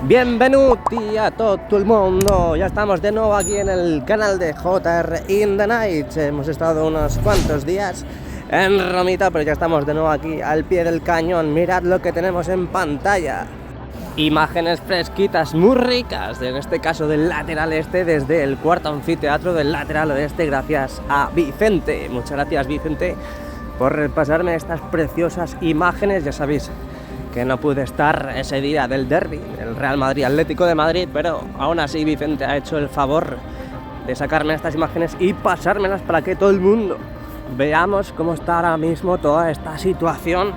Bienvenuti a todo el mundo, ya estamos de nuevo aquí en el canal de JR in the Night. Hemos estado unos cuantos días en Romita, pero ya estamos de nuevo aquí al pie del cañón. Mirad lo que tenemos en pantalla. Imágenes fresquitas, muy ricas, en este caso del lateral este, desde el cuarto anfiteatro del lateral oeste, gracias a Vicente. Muchas gracias, Vicente, por pasarme estas preciosas imágenes. Ya sabéis que no pude estar ese día del derbi, el Real Madrid Atlético de Madrid, pero aún así Vicente ha hecho el favor de sacarme estas imágenes y pasármelas para que todo el mundo veamos cómo está ahora mismo toda esta situación,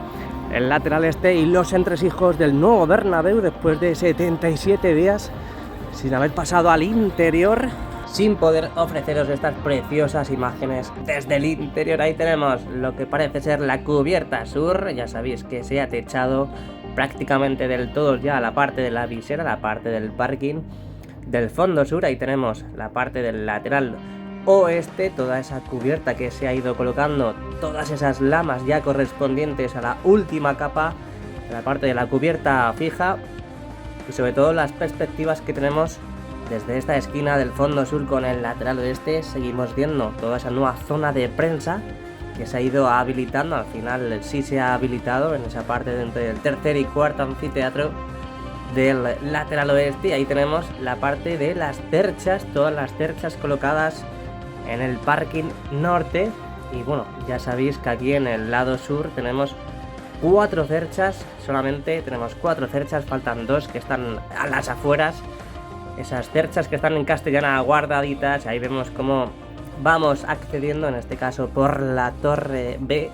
el lateral este y los entresijos del nuevo Bernabéu después de 77 días sin haber pasado al interior, sin poder ofreceros estas preciosas imágenes desde el interior. Ahí tenemos lo que parece ser la cubierta sur, ya sabéis que se ha techado prácticamente del todo ya la parte de la visera, la parte del parking del fondo sur. Ahí tenemos la parte del lateral oeste, toda esa cubierta que se ha ido colocando, todas esas lamas ya correspondientes a la última capa de la parte de la cubierta fija, y sobre todo las perspectivas que tenemos desde esta esquina del fondo sur con el lateral oeste. Seguimos viendo toda esa nueva zona de prensa que se ha ido habilitando. Al final sí se ha habilitado en esa parte dentro del tercer y cuarto anfiteatro del lateral oeste. Y ahí tenemos la parte de las cerchas, todas las cerchas colocadas en el parking norte. Y bueno, ya sabéis que aquí en el lado sur tenemos 4 cerchas, solamente tenemos 4 cerchas, faltan 2 que están a las afueras. Esas cerchas que están en castellana guardaditas, ahí vemos cómo vamos accediendo, en este caso por la Torre B.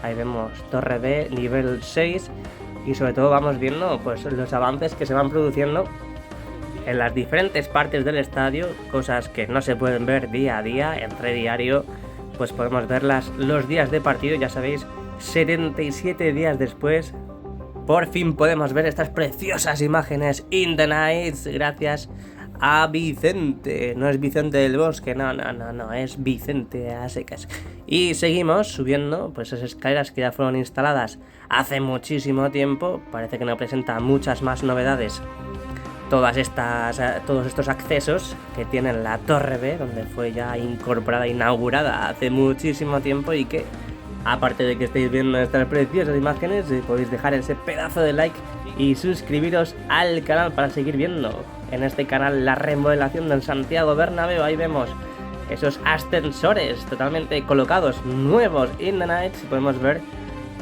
Ahí vemos Torre B, nivel 6, y sobre todo vamos viendo pues los avances que se van produciendo en las diferentes partes del estadio, cosas que no se pueden ver día a día, entre diario, pues podemos verlas los días de partido. Ya sabéis, 77 días después, por fin podemos ver estas preciosas imágenes in the night, gracias a Vicente. No es Vicente del Bosque, no, es Vicente a secas. Y seguimos subiendo pues esas escaleras que ya fueron instaladas hace muchísimo tiempo. Parece que no presenta muchas más novedades todos estos accesos que tiene la Torre B, donde fue ya incorporada, inaugurada hace muchísimo tiempo, y que, aparte de que estéis viendo estas preciosas imágenes, podéis dejar ese pedazo de like y suscribiros al canal para seguir viendo en este canal la remodelación del Santiago Bernabéu. Ahí vemos esos ascensores totalmente colocados, nuevos in the night. Podemos ver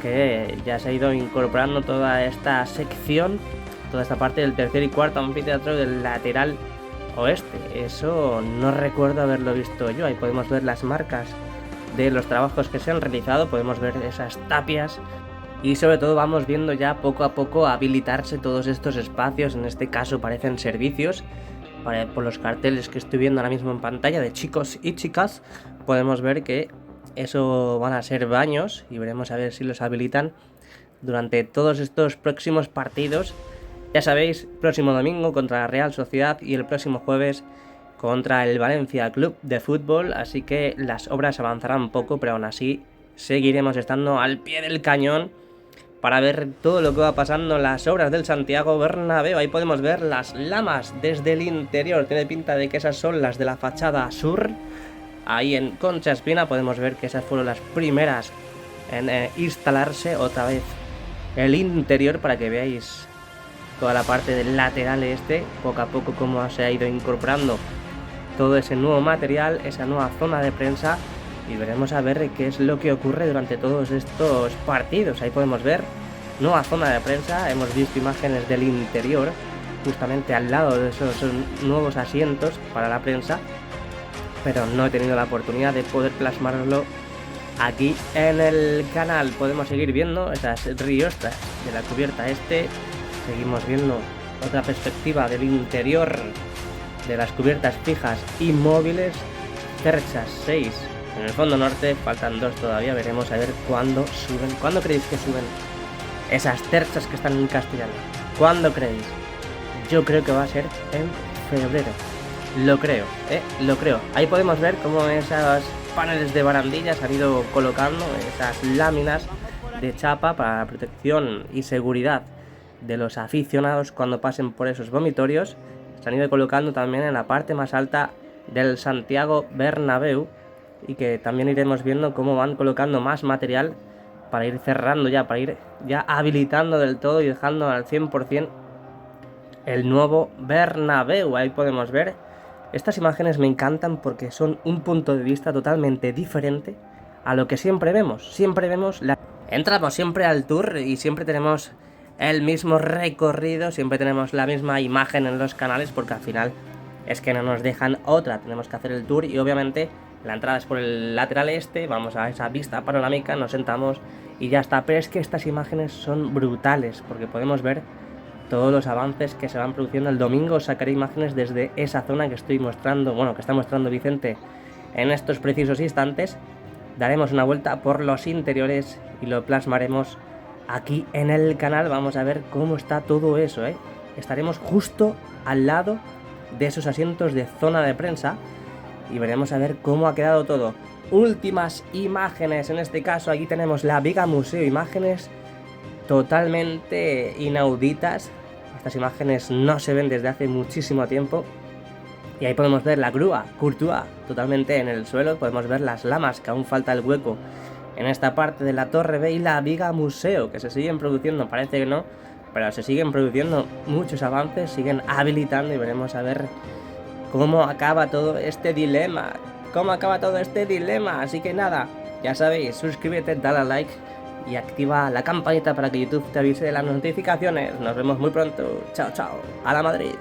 que ya se ha ido incorporando toda esta sección, toda esta parte del tercer y cuarto anfiteatro del lateral oeste. Eso no recuerdo haberlo visto yo. Ahí podemos ver las marcas de los trabajos que se han realizado, podemos ver esas tapias, y sobre todo vamos viendo ya poco a poco habilitarse todos estos espacios. En este caso parecen servicios, por los carteles que estoy viendo ahora mismo en pantalla de chicos y chicas, podemos ver que eso van a ser baños, y veremos a ver si los habilitan durante todos estos próximos partidos. Ya sabéis, próximo domingo contra la Real Sociedad y el próximo jueves contra el Valencia Club de Fútbol, así que las obras avanzarán poco, pero aún así seguiremos estando al pie del cañón para ver todo lo que va pasando en las obras del Santiago Bernabéu. Ahí podemos ver las lamas desde el interior, tiene pinta de que esas son las de la fachada sur. Ahí en Concha Espina podemos ver que esas fueron las primeras en instalarse. Otra vez el interior, para que veáis toda la parte del lateral este, poco a poco cómo se ha ido incorporando todo ese nuevo material, esa nueva zona de prensa, y veremos a ver qué es lo que ocurre durante todos estos partidos. Ahí podemos ver nueva zona de prensa, hemos visto imágenes del interior, justamente al lado de esos nuevos asientos para la prensa, pero no he tenido la oportunidad de poder plasmarlo aquí en el canal. Podemos seguir viendo esas riostras de la cubierta este, seguimos viendo otra perspectiva del interior de las cubiertas fijas y móviles, cerchas 6 en el fondo norte, faltan 2 todavía, veremos a ver cuándo suben. ¿Cuándo creéis que suben esas cerchas que están en castellano? ¿Cuándo creéis? Yo creo que va a ser en febrero, lo creo. Ahí podemos ver cómo esos paneles de barandillas han ido colocando esas láminas de chapa para protección y seguridad de los aficionados cuando pasen por esos vomitorios. Se han ido colocando también en la parte más alta del Santiago Bernabéu, y que también iremos viendo cómo van colocando más material para ir cerrando ya, para ir ya habilitando del todo y dejando al 100% el nuevo Bernabéu. Ahí podemos ver. Estas imágenes me encantan porque son un punto de vista totalmente diferente a lo que siempre vemos. Entramos siempre al tour y siempre tenemos el mismo recorrido, siempre tenemos la misma imagen en los canales, porque al final es que no nos dejan otra. Tenemos que hacer el tour y obviamente la entrada es por el lateral este, vamos a esa vista panorámica, nos sentamos y ya está. Pero es que estas imágenes son brutales porque podemos ver todos los avances que se van produciendo. El domingo sacaré imágenes desde esa zona que estoy mostrando, bueno, que está mostrando Vicente en estos precisos instantes. Daremos una vuelta por los interiores y lo plasmaremos aquí en el canal. Vamos a ver cómo está todo eso, ¿eh? Estaremos justo al lado de esos asientos de zona de prensa y veremos a ver cómo ha quedado todo. Últimas imágenes, en este caso aquí tenemos la Biga Museo, imágenes totalmente inauditas. Estas imágenes no se ven desde hace muchísimo tiempo. Y ahí podemos ver la grúa Courtois totalmente en el suelo. Podemos ver las lamas, que aún falta el hueco en esta parte de la Torre B, y la Biga Museo, que se siguen produciendo, parece que no, pero se siguen produciendo muchos avances, siguen habilitando y veremos a ver cómo acaba todo este dilema. Así que nada, ya sabéis, suscríbete, dale a like y activa la campanita para que YouTube te avise de las notificaciones. Nos vemos muy pronto. Chao, chao. A la Madrid.